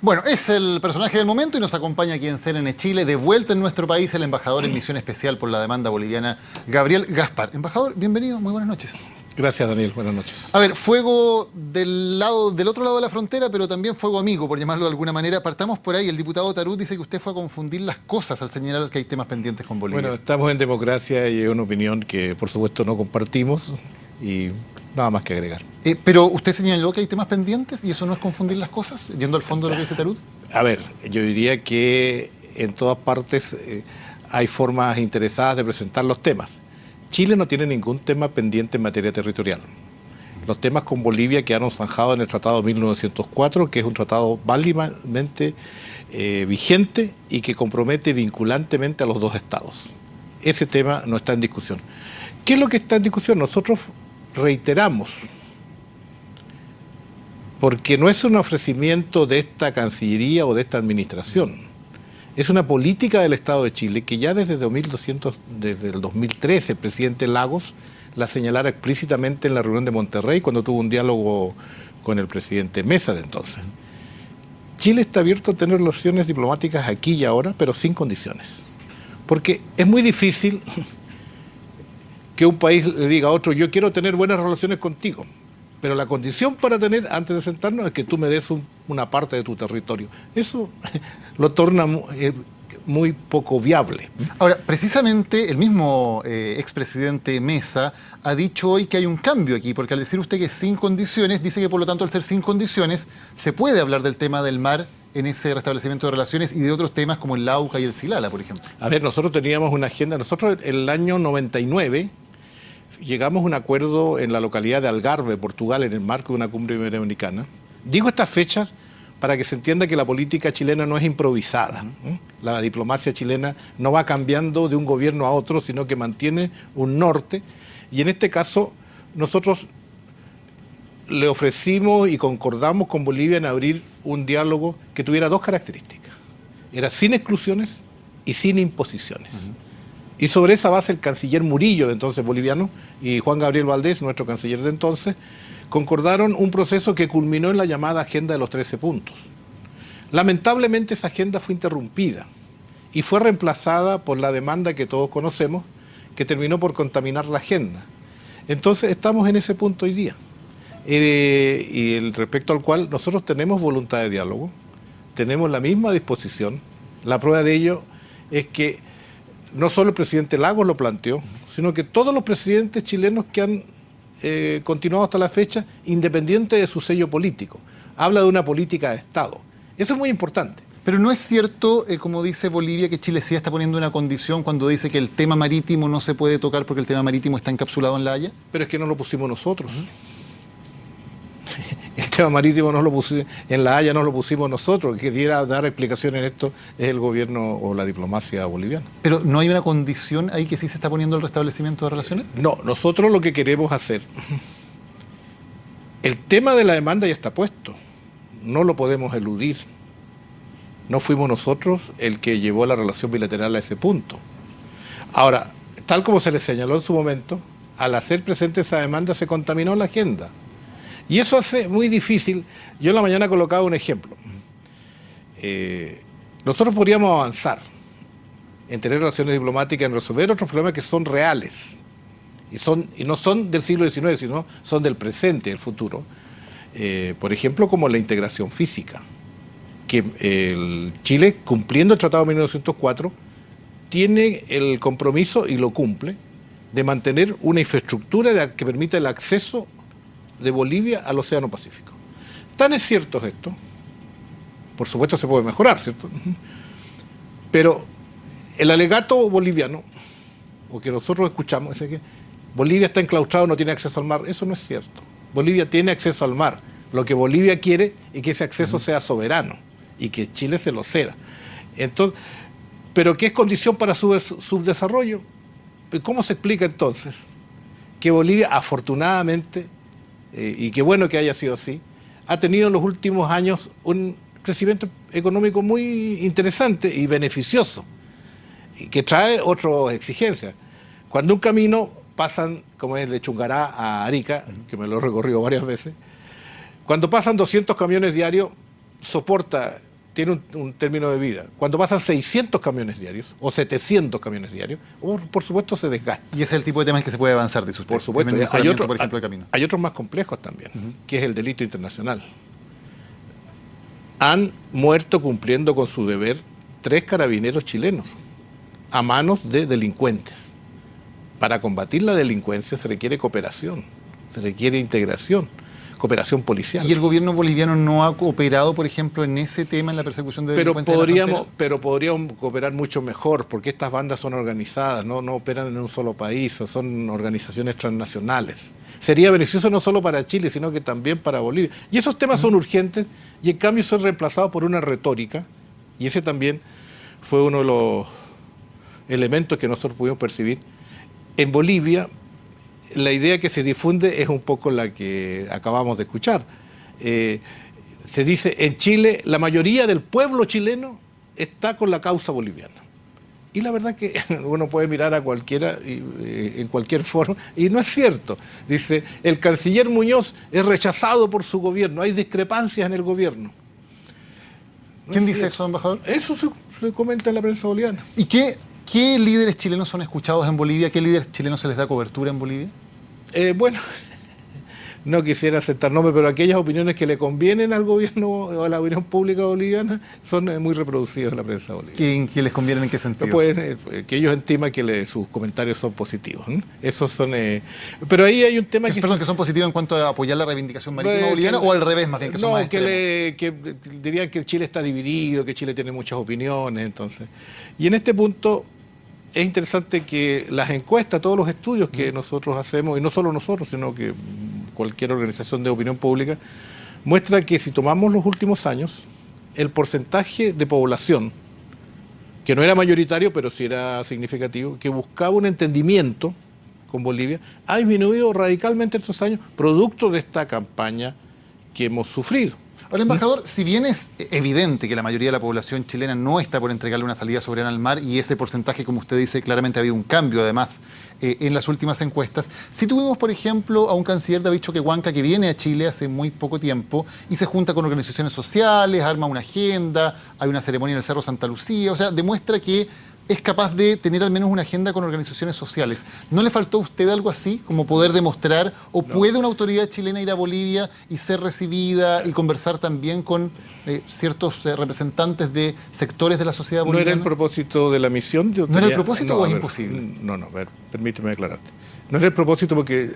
Bueno, es el personaje del momento y nos acompaña aquí en CNN Chile, de vuelta en nuestro país, el embajador en misión especial por la demanda boliviana, Gabriel Gaspar. Embajador, bienvenido, muy buenas noches. Gracias, Daniel, buenas noches. A ver, fuego del otro lado de la frontera, pero también fuego amigo, por llamarlo de alguna manera. Partamos por ahí. El diputado Tarut dice que usted fue a confundir las cosas al señalar que hay temas pendientes con Bolivia. Bueno, estamos en democracia y es una opinión que por supuesto no compartimos y nada más que agregar. Pero usted señaló que hay temas pendientes y eso no es confundir las cosas, yendo al fondo de lo que dice Tarut. A ver, yo diría que en todas partes hay formas interesadas de presentar los temas. Chile no tiene ningún tema pendiente en materia territorial. Los temas con Bolivia quedaron zanjados en el Tratado de 1904, que es un tratado válidamente vigente y que compromete vinculantemente a los dos estados. Ese tema no está en discusión. ¿Qué es lo que está en discusión? Nosotros reiteramos, porque no es un ofrecimiento de esta Cancillería o de esta administración, es una política del Estado de Chile que ya desde el 2013 el presidente Lagos la señalara explícitamente en la reunión de Monterrey cuando tuvo un diálogo con el presidente Mesa de entonces. Chile está abierto a tener relaciones diplomáticas aquí y ahora, pero sin condiciones. Porque es muy difícil que un país le diga a otro, yo quiero tener buenas relaciones contigo, pero la condición para tener, antes de sentarnos, es que tú me des una parte de tu territorio. Eso lo torna muy poco viable. Ahora, precisamente el mismo expresidente Mesa ha dicho hoy que hay un cambio aquí, porque al decir usted que es sin condiciones, dice que por lo tanto al ser sin condiciones se puede hablar del tema del mar en ese restablecimiento de relaciones y de otros temas como el Lauca y el Silala, por ejemplo. A ver, nosotros teníamos una agenda, nosotros en el año 99 llegamos a un acuerdo en la localidad de Algarve, Portugal, en el marco de una cumbre iberoamericana. Digo estas fechas para que se entienda que la política chilena no es improvisada. La diplomacia chilena no va cambiando de un gobierno a otro, sino que mantiene un norte. Y en este caso, nosotros le ofrecimos y concordamos con Bolivia en abrir un diálogo que tuviera dos características. Era sin exclusiones y sin imposiciones. Y sobre esa base el canciller Murillo, de entonces boliviano, y Juan Gabriel Valdés, nuestro canciller de entonces, concordaron un proceso que culminó en la llamada Agenda de los 13 puntos. Lamentablemente esa agenda fue interrumpida y fue reemplazada por la demanda que todos conocemos, que terminó por contaminar la agenda. Entonces estamos en ese punto hoy día, respecto al cual nosotros tenemos voluntad de diálogo, tenemos la misma disposición. La prueba de ello es que no solo el presidente Lagos lo planteó, sino que todos los presidentes chilenos que han continuado hasta la fecha, independiente de su sello político. Habla de una política de Estado. Eso es muy importante. Pero no es cierto, como dice Bolivia, que Chile sí está poniendo una condición cuando dice que el tema marítimo no se puede tocar porque el tema marítimo está encapsulado en La Haya. Pero es que no lo pusimos nosotros. El tema marítimo no lo pusimos, en La Haya no lo pusimos nosotros. El que diera dar explicaciones en esto es el gobierno o la diplomacia boliviana. ¿Pero no hay una condición ahí que sí se está poniendo el restablecimiento de relaciones? No, nosotros lo que queremos hacer, el tema de la demanda ya está puesto, no lo podemos eludir. No fuimos nosotros el que llevó la relación bilateral a ese punto. Ahora, tal como se les señaló en su momento, al hacer presente esa demanda se contaminó la agenda. Y eso hace muy difícil. Yo en la mañana colocaba un ejemplo. Nosotros podríamos avanzar en tener relaciones diplomáticas, en resolver otros problemas que son reales. Y no son del siglo XIX, sino son del presente, del futuro. Por ejemplo, como la integración física. Que Chile, cumpliendo el Tratado de 1904, tiene el compromiso, y lo cumple, de mantener una infraestructura que permita el acceso de Bolivia al Océano Pacífico. Tan es cierto esto, por supuesto se puede mejorar, ¿cierto? Pero el alegato boliviano, o que nosotros escuchamos, es que Bolivia está enclaustrado, no tiene acceso al mar. Eso no es cierto. Bolivia tiene acceso al mar. Lo que Bolivia quiere es que ese acceso sea soberano y que Chile se lo ceda. Entonces, ¿pero qué es condición para su subdesarrollo? ¿Cómo se explica entonces que Bolivia, afortunadamente, y qué bueno que haya sido así, ha tenido en los últimos años un crecimiento económico muy interesante y beneficioso, y que trae otras exigencias? Cuando un camino pasan, como es de Chungará a Arica, que me lo he recorrido varias veces, cuando pasan 200 camiones diarios, soporta tiene un término de vida. Cuando pasan 600 camiones diarios o 700 camiones diarios, por supuesto se desgasta. Y ese es el tipo de temas que se puede avanzar, dice usted. Por supuesto. En el Hay mejoramiento, por ejemplo, de camino. Hay otros más complejos también, que es el delito internacional. Han muerto cumpliendo con su deber 3 carabineros chilenos a manos de delincuentes. Para combatir la delincuencia se requiere cooperación, se requiere integración, cooperación policial. ¿Y el gobierno boliviano no ha cooperado, por ejemplo, en ese tema, en la persecución de delincuentes? Pero podríamos cooperar mucho mejor, porque estas bandas son organizadas, no operan en un solo país, son organizaciones transnacionales. Sería beneficioso no solo para Chile, sino que también para Bolivia. Y esos temas son urgentes y en cambio son reemplazados por una retórica, y ese también fue uno de los elementos que nosotros pudimos percibir. En Bolivia, la idea que se difunde es un poco la que acabamos de escuchar. Se dice, en Chile, la mayoría del pueblo chileno está con la causa boliviana. Y la verdad que uno puede mirar a cualquiera en cualquier foro, y no es cierto. Dice, el canciller Muñoz es rechazado por su gobierno, hay discrepancias en el gobierno. ¿Quién dice eso, embajador? Eso se comenta en la prensa boliviana. ¿Y qué líderes chilenos son escuchados en Bolivia? ¿Qué líderes chilenos se les da cobertura en Bolivia? Bueno, no quisiera aceptar nombres, pero aquellas opiniones que le convienen al gobierno o a la opinión pública boliviana son muy reproducidas en la prensa boliviana. ¿Qué les conviene en qué sentido? Pues, que ellos estiman que sus comentarios son positivos. Esos son. Pero ahí hay un tema que son positivos en cuanto a apoyar la reivindicación marítima boliviana, o al revés, más bien, que son más que dirían que Chile está dividido, que Chile tiene muchas opiniones, entonces. Y en este punto es interesante que las encuestas, todos los estudios que nosotros hacemos, y no solo nosotros, sino que cualquier organización de opinión pública, muestra que si tomamos los últimos años, el porcentaje de población, que no era mayoritario, pero sí era significativo, que buscaba un entendimiento con Bolivia, ha disminuido radicalmente estos años, producto de esta campaña que hemos sufrido. Ahora, embajador, si bien es evidente que la mayoría de la población chilena no está por entregarle una salida soberana al mar, y ese porcentaje, como usted dice, claramente ha habido un cambio además en las últimas encuestas, sí tuvimos, por ejemplo, a un canciller, David Choquehuanca, que viene a Chile hace muy poco tiempo y se junta con organizaciones sociales, arma una agenda, hay una ceremonia en el Cerro Santa Lucía, o sea, demuestra que es capaz de tener al menos una agenda con organizaciones sociales. ¿No le faltó a usted algo así, como poder demostrar, o no puede una autoridad chilena ir a Bolivia y ser recibida y conversar también con ciertos representantes de sectores de la sociedad boliviana? ¿No era el propósito de la misión? ¿No era el propósito o es imposible? No, a ver, permíteme aclararte. No era el propósito porque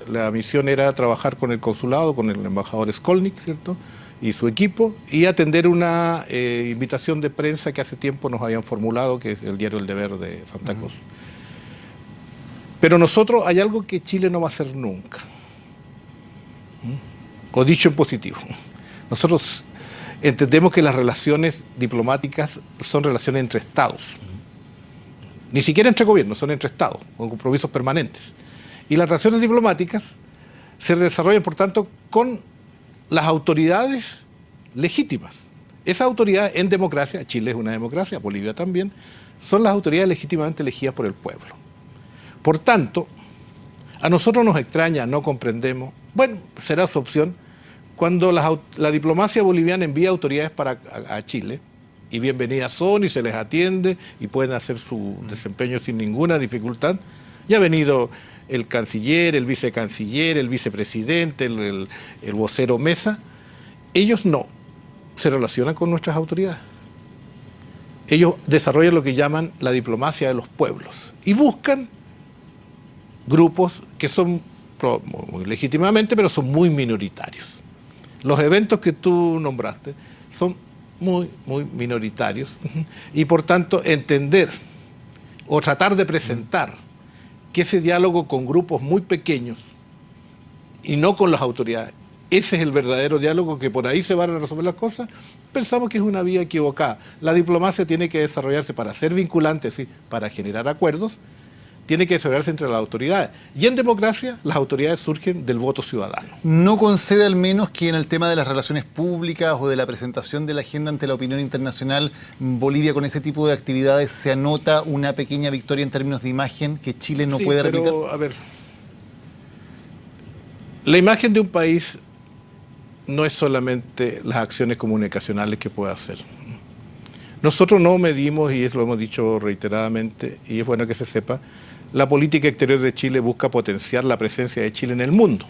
la misión era trabajar con el consulado, con el embajador Skolnik, ¿cierto?, y su equipo, y atender una invitación de prensa que hace tiempo nos habían formulado, que es el diario El Deber de Santa Cruz. Pero nosotros, hay algo que Chile no va a hacer nunca, o dicho en positivo. Nosotros entendemos que las relaciones diplomáticas son relaciones entre estados, ni siquiera entre gobiernos, son entre estados, con compromisos permanentes. Y las relaciones diplomáticas se desarrollan, por tanto, con las autoridades legítimas. Esas autoridades en democracia, Chile es una democracia, Bolivia también, son las autoridades legítimamente elegidas por el pueblo. Por tanto, a nosotros nos extraña, no comprendemos, bueno, será su opción, cuando la diplomacia boliviana envía autoridades a Chile, y bienvenidas son y se les atiende y pueden hacer su desempeño sin ninguna dificultad. Ya ha venido el canciller, el vicecanciller, el vicepresidente, el vocero Mesa. Ellos no se relacionan con nuestras autoridades. Ellos desarrollan lo que llaman la diplomacia de los pueblos y buscan grupos que son muy legítimamente, pero son muy minoritarios. Los eventos que tú nombraste son muy minoritarios y por tanto entender o tratar de presentar que ese diálogo con grupos muy pequeños y no con las autoridades, ese es el verdadero diálogo, que por ahí se van a resolver las cosas, pensamos que es una vía equivocada. La diplomacia tiene que desarrollarse para ser vinculante, sí, para generar acuerdos, tiene que desarrollarse entre las autoridades. Y en democracia, las autoridades surgen del voto ciudadano. ¿No concede al menos que en el tema de las relaciones públicas o de la presentación de la agenda ante la opinión internacional, Bolivia con ese tipo de actividades se anota una pequeña victoria en términos de imagen que Chile no puede replicar? Pero, a ver, la imagen de un país no es solamente las acciones comunicacionales que puede hacer. Nosotros no medimos, y eso lo hemos dicho reiteradamente, y es bueno que se sepa, la política exterior de Chile busca potenciar la presencia de Chile en el mundo.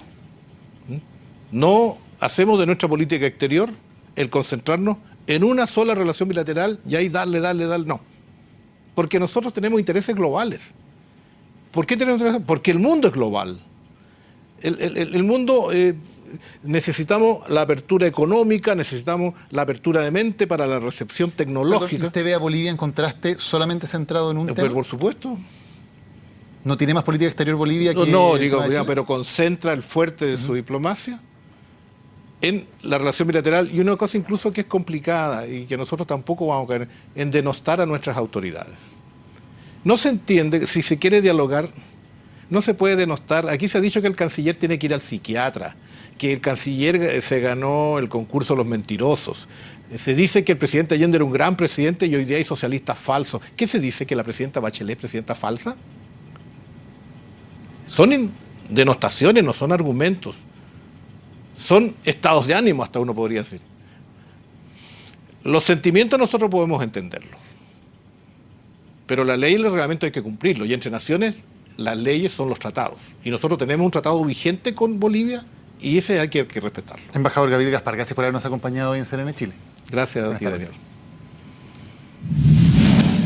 No hacemos de nuestra política exterior el concentrarnos en una sola relación bilateral y ahí darle, no. Porque nosotros tenemos intereses globales. ¿Por qué tenemos intereses? Porque el mundo es global. El mundo, necesitamos la apertura económica, necesitamos la apertura de mente para la recepción tecnológica. ¿Usted ve a Bolivia en contraste solamente centrado en un tema? Pero por supuesto. ¿No tiene más política exterior Bolivia que No, Chile? pero concentra el fuerte de su diplomacia en la relación bilateral, y una cosa incluso que es complicada y que nosotros tampoco vamos a caer en denostar a nuestras autoridades. No se entiende, si se quiere dialogar, no se puede denostar. Aquí se ha dicho que el canciller tiene que ir al psiquiatra, que el canciller se ganó el concurso de los mentirosos. Se dice que el presidente Allende era un gran presidente y hoy día hay socialistas falsos. ¿Qué se dice? ¿Que la presidenta Bachelet es presidenta falsa? Son denostaciones, no son argumentos. Son estados de ánimo, hasta uno podría decir. Los sentimientos nosotros podemos entenderlos, pero la ley y el reglamento hay que cumplirlo, y entre naciones las leyes son los tratados. Y nosotros tenemos un tratado vigente con Bolivia y ese hay que respetarlo. Embajador Gabriel Gaspar, gracias por habernos acompañado hoy en CNN Chile. Gracias a ti, Daniel.